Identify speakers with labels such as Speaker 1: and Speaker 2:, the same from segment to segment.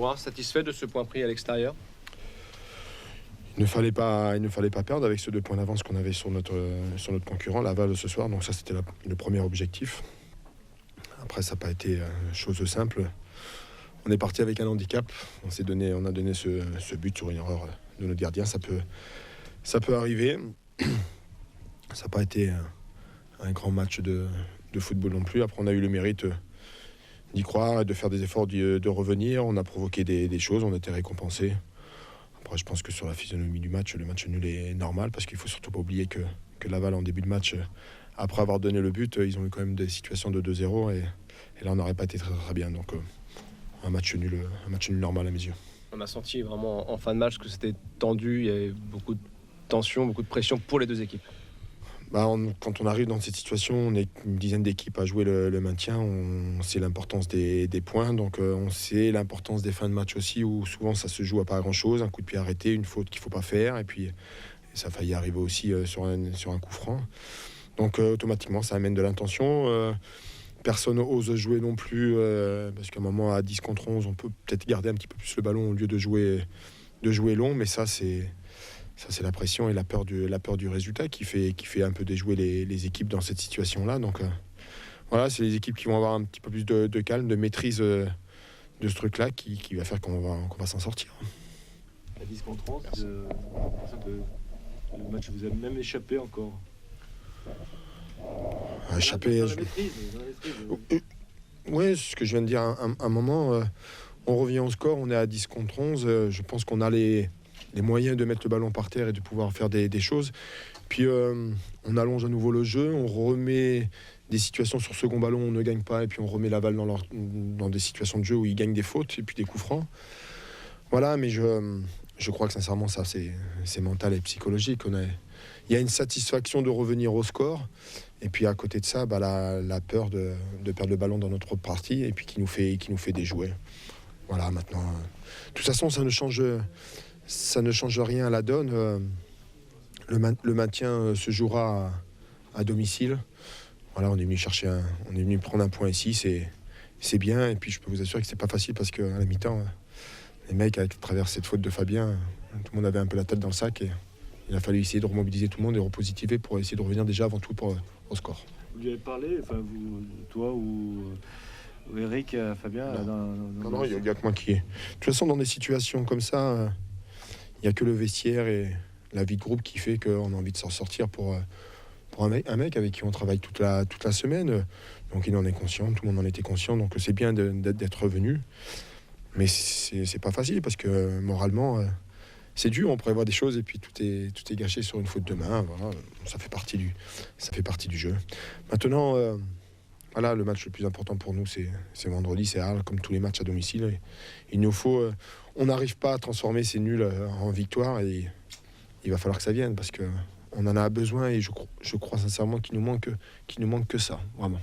Speaker 1: point, satisfait de ce point pris à l'extérieur?
Speaker 2: Il ne fallait pas perdre avec ce 2 points d'avance qu'on avait sur notre concurrent, Laval, ce soir. Donc ça, c'était le premier objectif. Après, ça n'a pas été chose simple. On est parti avec un handicap. On a donné ce but sur une erreur de notre gardien. Ça peut arriver. Ça n'a pas été un grand match de football non plus. Après, on a eu le mérite d'y croire et de faire des efforts de revenir. On a provoqué des choses, on a été récompensés. Après, je pense que sur la physionomie du match, le match nul est normal parce qu'il ne faut surtout pas oublier que Laval, en début de match, après avoir donné le but, ils ont eu quand même des situations de 2-0 et là, on n'aurait pas été très, très bien. Donc, un match nul normal à mes yeux.
Speaker 1: On a senti vraiment en fin de match que c'était tendu, il y avait beaucoup de tension, beaucoup de pression pour les deux équipes.
Speaker 2: Quand on arrive dans cette situation, on est une dizaine d'équipes à jouer le maintien, on sait l'importance des points, donc on sait l'importance des fins de match aussi, où souvent ça se joue à pas grand-chose, un coup de pied arrêté, une faute qu'il ne faut pas faire, et puis ça a failli arriver aussi sur un coup franc. Donc automatiquement, ça amène de l'intention. Personne n'ose jouer non plus, parce qu'à un moment, à 10 contre 11, on peut peut-être garder un petit peu plus le ballon au lieu de jouer long, mais ça, c'est la pression et la peur du résultat qui fait un peu déjouer les équipes dans cette situation-là. Donc voilà, c'est les équipes qui vont avoir un petit peu plus de calme, de maîtrise de ce truc-là qui va faire qu'on va s'en sortir.
Speaker 3: À 10 contre 11, le match vous a même échappé encore.
Speaker 2: Échappé. Oui, c'est ce que je viens de dire un moment. On revient au score, on est à 10 contre 11. Je pense qu'on a les moyens de mettre le ballon par terre et de pouvoir faire des choses. Puis on allonge à nouveau le jeu, on remet des situations sur second ballon, on ne gagne pas, et puis on remet Laval dans des situations de jeu où ils gagnent des fautes et puis des coups francs. Voilà, mais je crois que sincèrement, ça, c'est mental et psychologique. Il y a une satisfaction de revenir au score, et puis à côté de ça, la peur de perdre le ballon dans notre partie, et puis qui nous fait déjouer. Voilà, maintenant, de toute façon, ça ne change rien à la donne. Le maintien se jouera à domicile. Voilà, on est venu prendre un point ici, c'est bien. Et puis je peux vous assurer que c'est pas facile parce qu'à la mi-temps, les mecs, à travers cette faute de Fabien, tout le monde avait un peu la tête dans le sac et il a fallu essayer de remobiliser tout le monde et repositiver pour essayer de revenir déjà avant tout au score.
Speaker 3: Vous lui avez parlé, enfin toi ou Eric, Fabien?
Speaker 2: Non, il n'y a que moi qui est. De toute façon, dans des situations comme ça, il n'y a que le vestiaire et la vie de groupe qui fait qu'on a envie de s'en sortir pour un mec avec qui on travaille toute la semaine. Donc il en est conscient, tout le monde en était conscient, donc c'est bien d'être revenu. Mais c'est pas facile parce que moralement, c'est dur, on prévoit des choses et puis tout est gâché sur une faute de main. Voilà, ça fait partie du jeu. Maintenant, voilà, le match le plus important pour nous, c'est vendredi, c'est Arles, comme tous les matchs à domicile. Et il nous faut, on n'arrive pas à transformer ces nuls en victoire et il va falloir que ça vienne parce que on en a besoin et je crois sincèrement qu'il nous manque que ça, vraiment.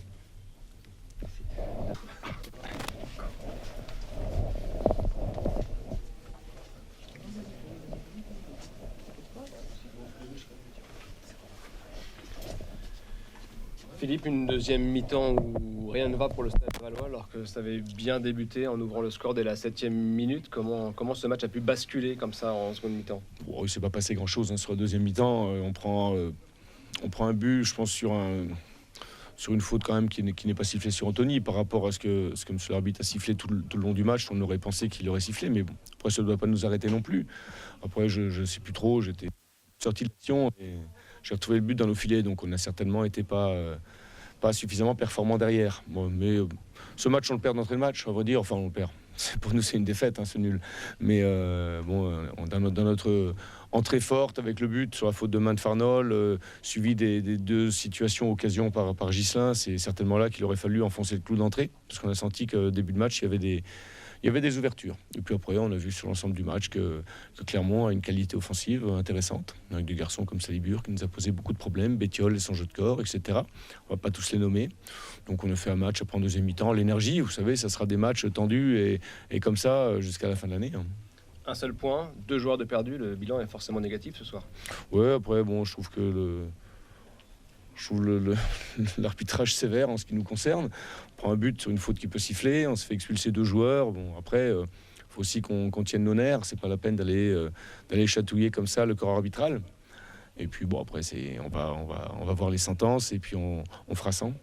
Speaker 1: Philippe, une deuxième mi-temps où rien ne va pour le Stade Valois alors que ça avait bien débuté en ouvrant le score dès la 7e minute. Comment ce match a pu basculer comme ça en seconde mi-temps?
Speaker 4: Il ne s'est pas passé grand-chose sur la deuxième mi-temps. On prend un but, je pense, sur une faute quand même qui n'est pas sifflée sur Anthony par rapport à ce que M. l'arbitre a sifflé tout le long du match. On aurait pensé qu'il aurait sifflé, mais bon, après ça ne doit pas nous arrêter non plus. Après, je ne sais plus trop, j'étais sorti de l'action et j'ai retrouvé le but dans nos filets, donc on n'a certainement été pas suffisamment performant derrière. Bon, mais ce match, on le perd d'entrée de match, on va dire. Enfin, on le perd. Pour nous, c'est une défaite, c'est nul. Mais dans notre entrée forte avec le but sur la faute de main de Farnol, suivi des deux situations occasions par Ghislain, c'est certainement là qu'il aurait fallu enfoncer le clou d'entrée, parce qu'on a senti qu'au début de match, il y avait des ouvertures. Et puis après, on a vu sur l'ensemble du match que Clermont a une qualité offensive intéressante, avec des garçons comme Salibur qui nous a posé beaucoup de problèmes, Bétiol et son jeu de corps, etc. On va pas tous les nommer. Donc on a fait un match après en deuxième mi-temps. L'énergie, vous savez, ça sera des matchs tendus et comme ça jusqu'à la fin de l'année.
Speaker 1: Un seul point, 2 joueurs de perdus, le bilan est forcément négatif ce soir.
Speaker 4: Ouais, après, je trouve que l'arbitrage sévère en ce qui nous concerne. On prend un but sur une faute qui peut siffler, on se fait expulser 2 joueurs. Bon, après, faut aussi qu'on tienne nos nerfs. C'est pas la peine d'aller chatouiller comme ça le corps arbitral. Et puis bon, après, on va voir les sentences et puis on fera 100.